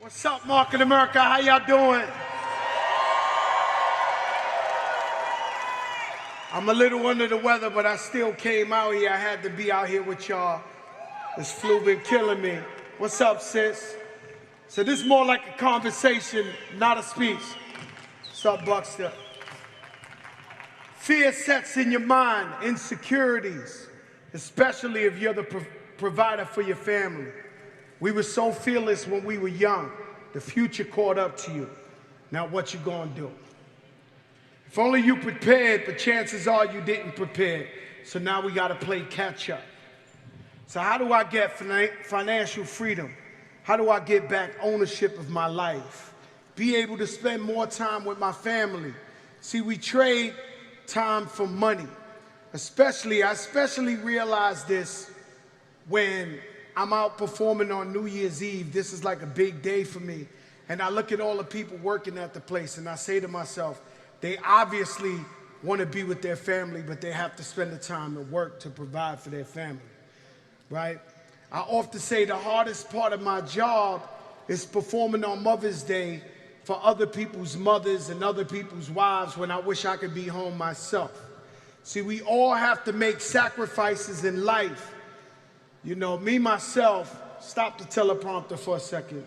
What's up, Market America? How y'all doing? I'm a little under the weather, but I still came out here. I had to be out here with y'all. This flu been killing me. What's up, sis? So this is more like a conversation, not a speech. What's up, Buckster? Fear sets in your mind, insecurities, especially if you're the provider for your family. We were so fearless when we were young. The future caught up to you. Now what you gonna do? If only you prepared, but chances are you didn't prepare. So now we gotta play catch up. So how do I get financial freedom? How do I get back ownership of my life? Be able to spend more time with my family. See, we trade time for money. I especially realize this when I'm out performing on New Year's Eve. This is like a big day for me. And I look at all the people working at the place and I say to myself, they obviously want to be with their family, but they have to spend the time to work to provide for their family, right? I often say the hardest part of my job is performing on Mother's Day for other people's mothers and other people's wives when I wish I could be home myself. See, we all have to make sacrifices in life. You know, me, myself, stop the teleprompter for a second.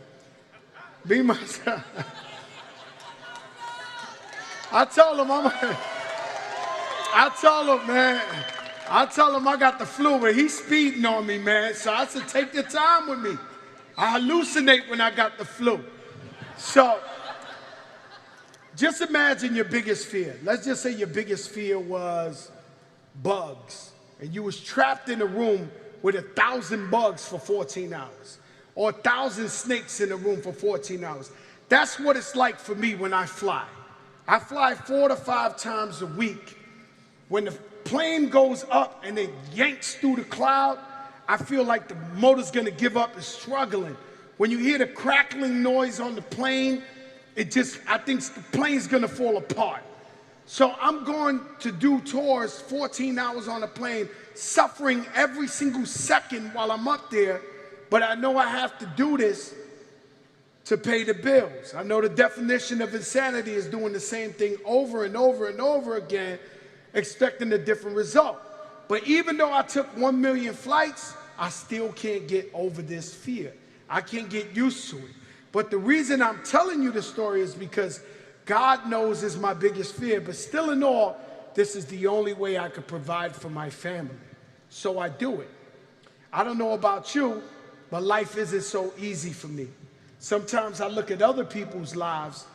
Me, myself. I told him, I got the flu, but he's speeding on me, man. So I said, take your time with me. I hallucinate when I got the flu. So just imagine your biggest fear. Let's just say your biggest fear was bugs, and you was trapped in a room with 1,000 bugs for 14 hours, or 1,000 snakes in a room for 14 hours. That's what it's like for me when I fly. I fly 4 to 5 times a week. When the plane goes up and it yanks through the cloud, I feel like the motor's gonna give up, it's struggling. When you hear the crackling noise on the plane, I think the plane's gonna fall apart. So I'm going to do tours 14 hours on a plane, suffering every single second while I'm up there, but I know I have to do this to pay the bills. I know the definition of insanity is doing the same thing over and over and over again, expecting a different result. But even though I took 1 million flights, I still can't get over this fear. I can't get used to it. But the reason I'm telling you the story is because God knows is my biggest fear, but still in all, this is the only way I could provide for my family. So I do it. I don't know about you, but life isn't so easy for me. Sometimes I look at other people's lives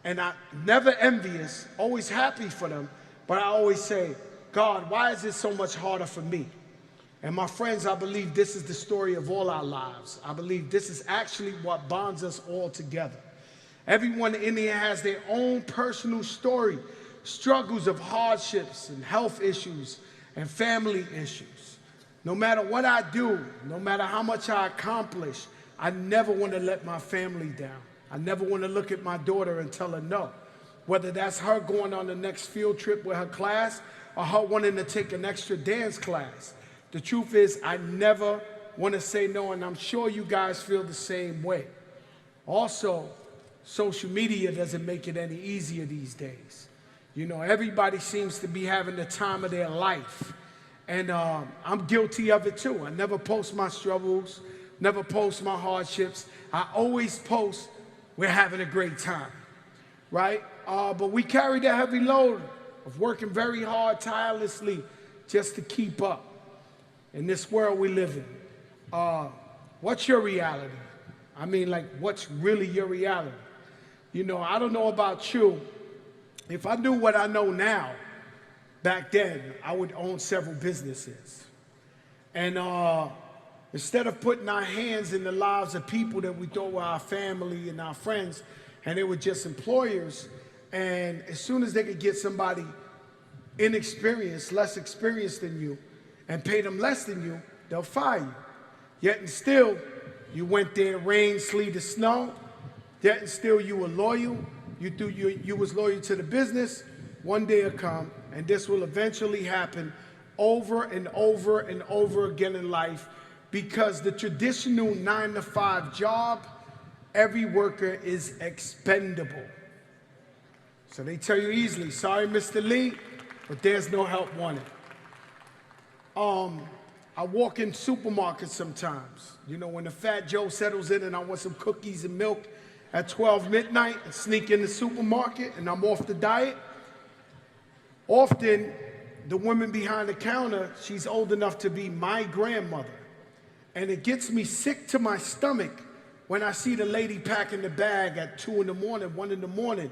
and I'm never envious, always happy for them, but I always say, God, why is it so much harder for me? And my friends, I believe this is the story of all our lives. I believe this is actually what bonds us all together. Everyone in here has their own personal story, struggles of hardships and health issues and family issues. No matter what I do, no matter how much I accomplish, I never want to let my family down. I never want to look at my daughter and tell her no. Whether that's her going on the next field trip with her class or her wanting to take an extra dance class. The truth is, I never want to say no, and I'm sure you guys feel the same way. Also, social media doesn't make it any easier these days. You know, everybody seems to be having the time of their life. And I'm guilty of it too. I never post my struggles, never post my hardships. I always post, we're having a great time, right? But we carry the heavy load of working very hard, tirelessly, just to keep up in this world we live in. What's your reality? I mean, like, what's really your reality? You know, I don't know about you. If I knew what I know now, back then, I would own several businesses. And instead of putting our hands in the lives of people that we thought were our family and our friends, and they were just employers, and as soon as they could get somebody inexperienced, less experienced than you, and pay them less than you, they'll fire you. Yet and still, you went there, rain, sleet, or snow. Yet and still, you were loyal. You was loyal to the business. One day will come, and this will eventually happen over and over and over again in life, because the traditional 9-to-5 job every worker is expendable. So they tell you easily, sorry, Mr. Lee, but there's no help wanted. I walk in supermarkets sometimes. You know, when the Fat Joe settles in and I want some cookies and milk at 12 midnight, I sneak in the supermarket and I'm off the diet. Often, the woman behind the counter, she's old enough to be my grandmother. And it gets me sick to my stomach when I see the lady packing the bag at 2 in the morning, 1 in the morning.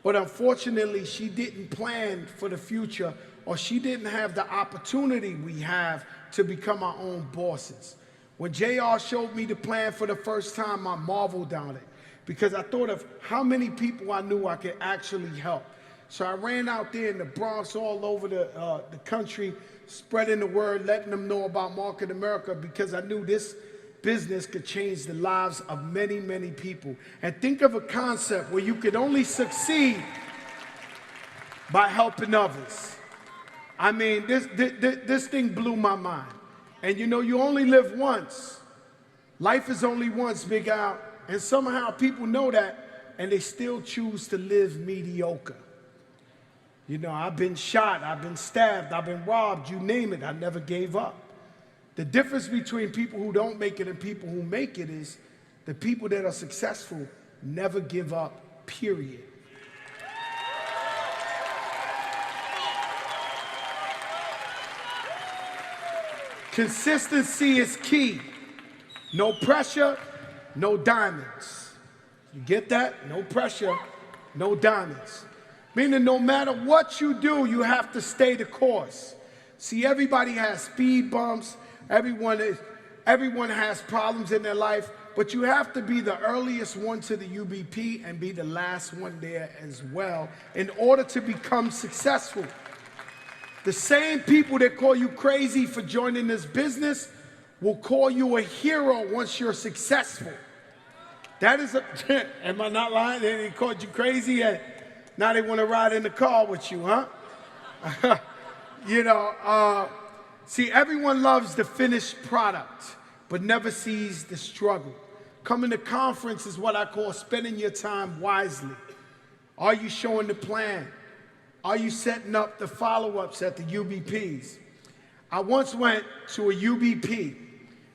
But unfortunately, she didn't plan for the future, or she didn't have the opportunity we have to become our own bosses. When JR showed me the plan for the first time, I marveled on it because I thought of how many people I knew I could actually help. So I ran out there in the Bronx, all over the country, spreading the word, letting them know about Market America, because I knew this business could change the lives of many, many people. And think of a concept where you could only succeed by helping others. I mean, this thing blew my mind. And you know, you only live once. Life is only once, Big Al. And somehow people know that, and they still choose to live mediocre. You know, I've been shot, I've been stabbed, I've been robbed, you name it, I never gave up. The difference between people who don't make it and people who make it is the people that are successful never give up, period. Consistency is key. No pressure, no diamonds. You get that? No pressure, no diamonds. Meaning no matter what you do, you have to stay the course. See, everybody has speed bumps. Everyone has problems in their life, but you have to be the earliest one to the UBP and be the last one there as well in order to become successful. The same people that call you crazy for joining this business will call you a hero once you're successful. That is am I not lying? They called you crazy and now they want to ride in the car with you, huh? You know, see, everyone loves the finished product, but never sees the struggle. Coming to conference is what I call spending your time wisely. Are you showing the plan? Are you setting up the follow-ups at the UBPs? I once went to a UBP,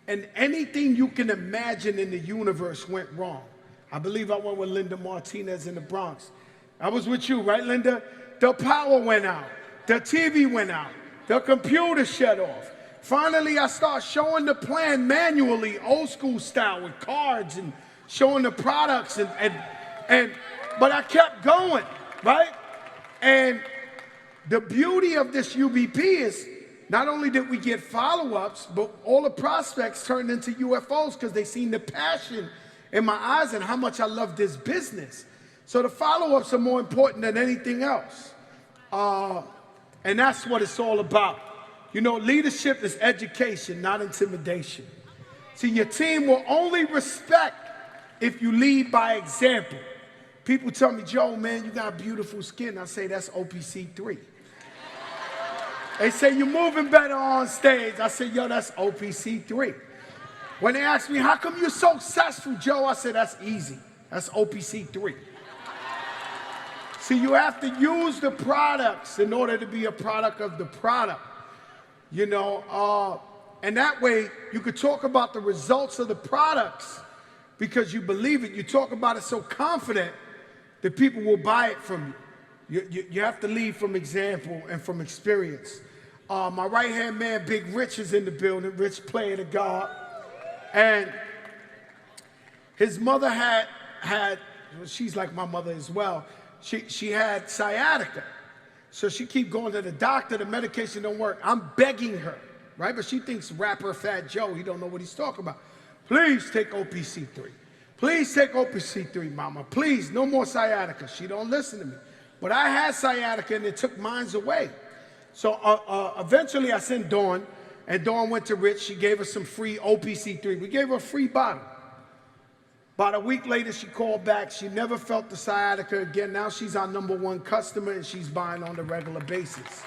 and anything you can imagine in the universe went wrong. I believe I went with Linda Martinez in the Bronx. I was with you, right, Linda? The power went out. The TV went out. The computer shut off. Finally, I start showing the plan manually, old school style, with cards and showing the products. But I kept going, right? And the beauty of this UBP is not only did we get follow-ups, but all the prospects turned into UFOs because they seen the passion in my eyes and how much I love this business. So the follow-ups are more important than anything else. And that's what it's all about. You know, leadership is education, not intimidation. See, your team will only respect if you lead by example. People tell me, Joe, man, you got beautiful skin. I say, that's OPC 3. They say, you're moving better on stage. I say, yo, that's OPC 3. When they ask me, how come you're so successful, Joe? I say, that's easy. That's OPC 3. See, you have to use the products in order to be a product of the product, you know, and that way you could talk about the results of the products because you believe it. You talk about it so confident that people will buy it from you. You have to lead from example and from experience. My right-hand man, Big Rich, is in the building. Rich playing the guard. And his mother had, she's like my mother as well. She had sciatica. So she keep going to the doctor, the medication don't work. I'm begging her, right? But she thinks rapper Fat Joe, he don't know what he's talking about. Please take OPC3. Please take OPC3, mama. Please, no more sciatica. She don't listen to me. But I had sciatica and it took mine away. So eventually I sent Dawn, and Dawn went to Rich. She gave us some free OPC3. We gave her a free bottle. About a week later, she called back. She never felt the sciatica again. Now she's our #1 customer, and she's buying on a regular basis.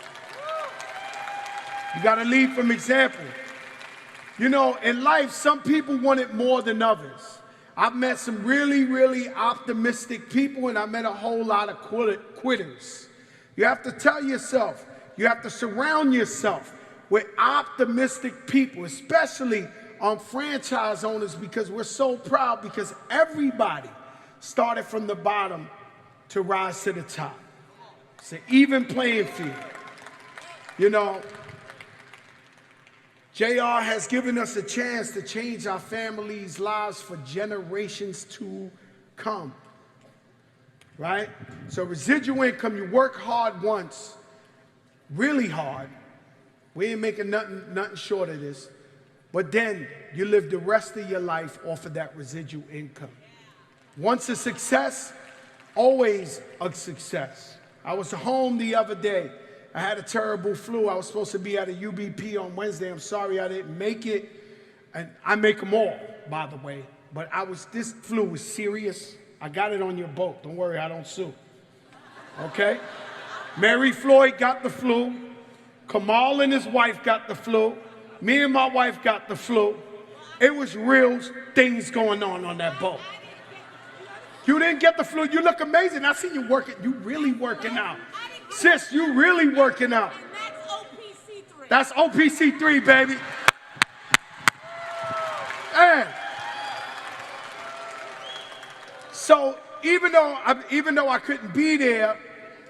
You got to lead from example. You know, in life, some people want it more than others. I've met some really, really optimistic people, and I met a whole lot of quitters. You have to tell yourself, you have to surround yourself with optimistic people, especially on franchise owners, because we're so proud, because everybody started from the bottom to rise to the top. It's an even playing field. You know, JR has given us a chance to change our families' lives for generations to come, right? So residual income, you work hard once, really hard. We ain't making nothing short of this. But then you live the rest of your life off of that residual income. Once a success, always a success. I was home the other day. I had a terrible flu. I was supposed to be at a UBP on Wednesday. I'm sorry I didn't make it. And I make them all, by the way. But this flu was serious. I got it on your boat. Don't worry, I don't sue. Okay? Mary Floyd got the flu. Kamal and his wife got the flu. Me and my wife got the flu. It was real things going on that boat. You didn't get the flu. You look amazing. I see you working. You really working out. Sis, you really working out. That's OPC3, baby. And so even though I couldn't be there,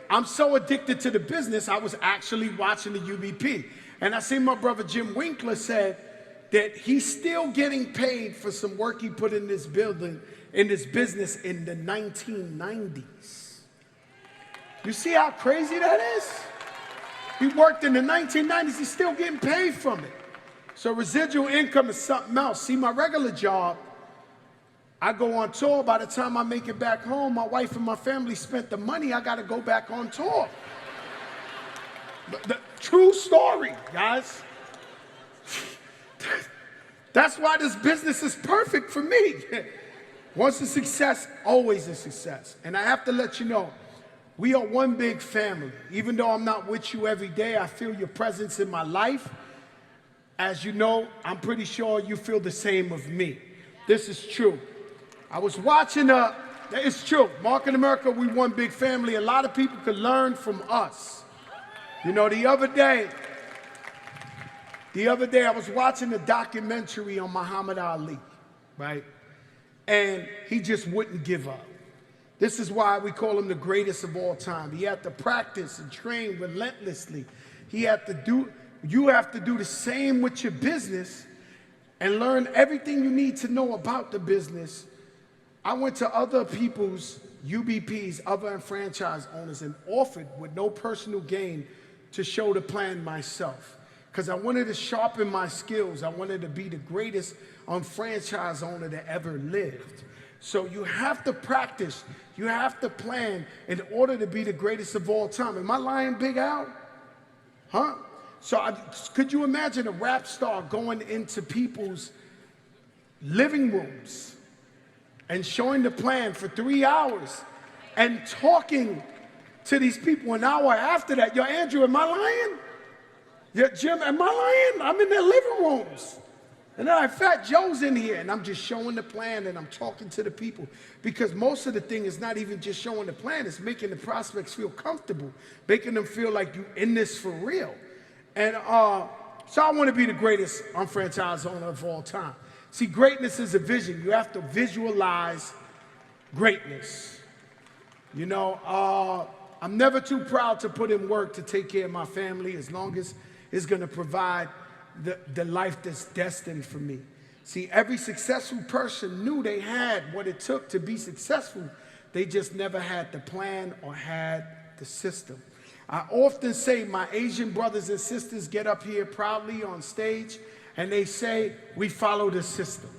I'm so addicted to the business, I was actually watching the UBP. And I seen my brother Jim Winkler said that he's still getting paid for some work he put in this business in the 1990s. You see how crazy that is? He worked in the 1990s, he's still getting paid from it. So residual income is something else. See, my regular job, I go on tour. By the time I make it back home, my wife and my family spent the money, I gotta go back on tour. The true story, guys. That's why this business is perfect for me. Once a success, always a success. And I have to let you know, we are one big family. Even though I'm not with you every day, I feel your presence in my life. As you know, I'm pretty sure you feel the same of me. This is true. I was watching it's true. Mark in America, we one big family. A lot of people could learn from us. You know, the other day I was watching a documentary on Muhammad Ali, right? And he just wouldn't give up. This is why we call him the greatest of all time. He had to practice and train relentlessly. You have to do the same with your business and learn everything you need to know about the business. I went to other people's UBPs, other franchise owners, and offered with no personal gain to show the plan myself. Because I wanted to sharpen my skills. I wanted to be the greatest franchise owner that ever lived. So you have to practice. You have to plan in order to be the greatest of all time. Am I lying, Big Al? Huh? So could you imagine a rap star going into people's living rooms and showing the plan for 3 hours and talking to these people an hour after that? Yo, Andrew, am I lying? Yeah, Jim, am I lying? I'm in their living rooms. And then Fat Joe's in here, and I'm just showing the plan, and I'm talking to the people. Because most of the thing is not even just showing the plan, it's making the prospects feel comfortable, making them feel like you're in this for real. And so I want to be the greatest franchise owner of all time. See, greatness is a vision. You have to visualize greatness. You know, I'm never too proud to put in work to take care of my family as long as it's going to provide the life that's destined for me. See, every successful person knew they had what it took to be successful. They just never had the plan or had the system. I often say my Asian brothers and sisters get up here proudly on stage and they say, we follow the system.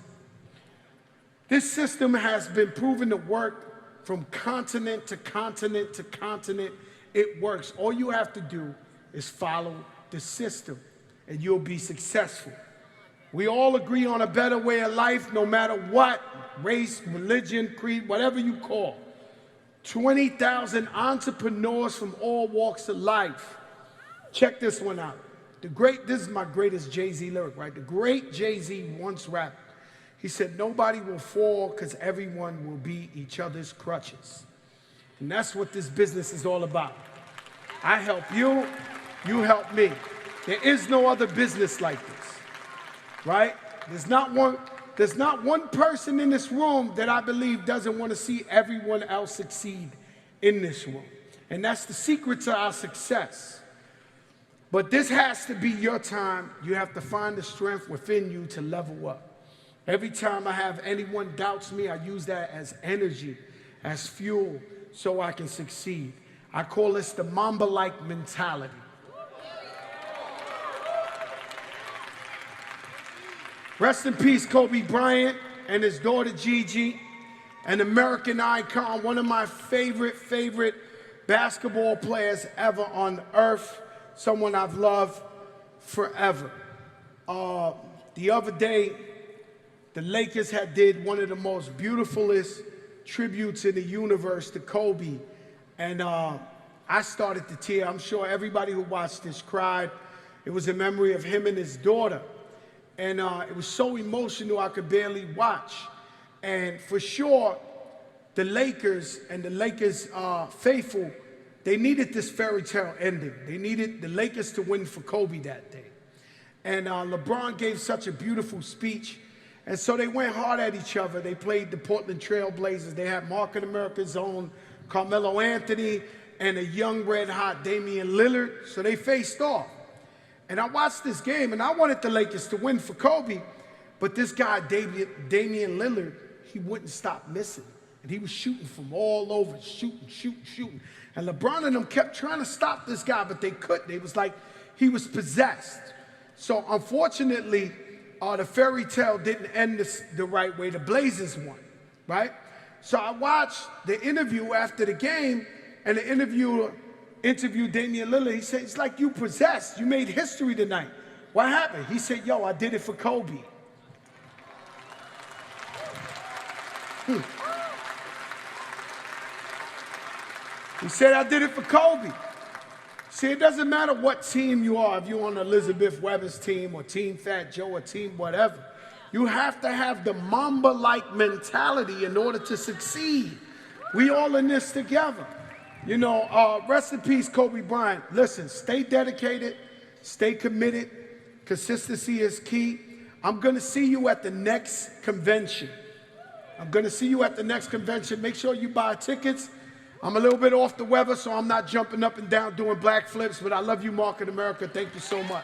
This system has been proven to work from continent to continent to continent. It works. All you have to do is follow the system and you'll be successful. We all agree on a better way of life, no matter what, race, religion, creed, whatever you call. 20,000 entrepreneurs from all walks of life. Check this one out. This is my greatest Jay-Z lyric, right? The great Jay-Z once rapped. He said, nobody will fall because everyone will be each other's crutches. And that's what this business is all about. I help you, you help me. There is no other business like this, right? There's not one person in this room that I believe doesn't want to see everyone else succeed in this room. And that's the secret to our success. But this has to be your time. You have to find the strength within you to level up. Every time I have anyone doubts me, I use that as energy, as fuel, so I can succeed. I call this the Mamba-like mentality. Rest in peace, Kobe Bryant and his daughter Gigi, an American icon, one of my favorite basketball players ever on earth, someone I've loved forever. The other day, the Lakers did one of the most beautifulest tributes in the universe to Kobe, and I started to tear. I'm sure everybody who watched this cried. It was a memory of him and his daughter, and it was so emotional I could barely watch. And for sure, the Lakers and the Lakers faithful, they needed this fairy tale ending. They needed the Lakers to win for Kobe that day. And LeBron gave such a beautiful speech. And so they went hard at each other. They played the Portland Trail Blazers. They had Market America's own Carmelo Anthony and a young red-hot Damian Lillard. So they faced off. And I watched this game, and I wanted the Lakers to win for Kobe. But this guy, Damian Lillard, he wouldn't stop missing. And he was shooting from all over, shooting. And LeBron and them kept trying to stop this guy, but they couldn't. It was like he was possessed. So unfortunately, the fairy tale didn't end the right way. The Blazers won, right? So I watched the interview after the game, and the interviewer interviewed Damian Lillard. He said, it's like you possessed. You made history tonight. What happened? He said, yo, I did it for Kobe. He said, I did it for Kobe. See, it doesn't matter what team you are, if you're on Elizabeth Weber's team or Team Fat Joe or Team whatever. You have to have the Mamba-like mentality in order to succeed. We all in this together. You know, rest in peace, Kobe Bryant. Listen, stay dedicated, stay committed. Consistency is key. I'm going to see you at the next convention. Make sure you buy tickets. I'm a little bit off the weather, so I'm not jumping up and down doing black flips, but I love you, Market America. Thank you so much.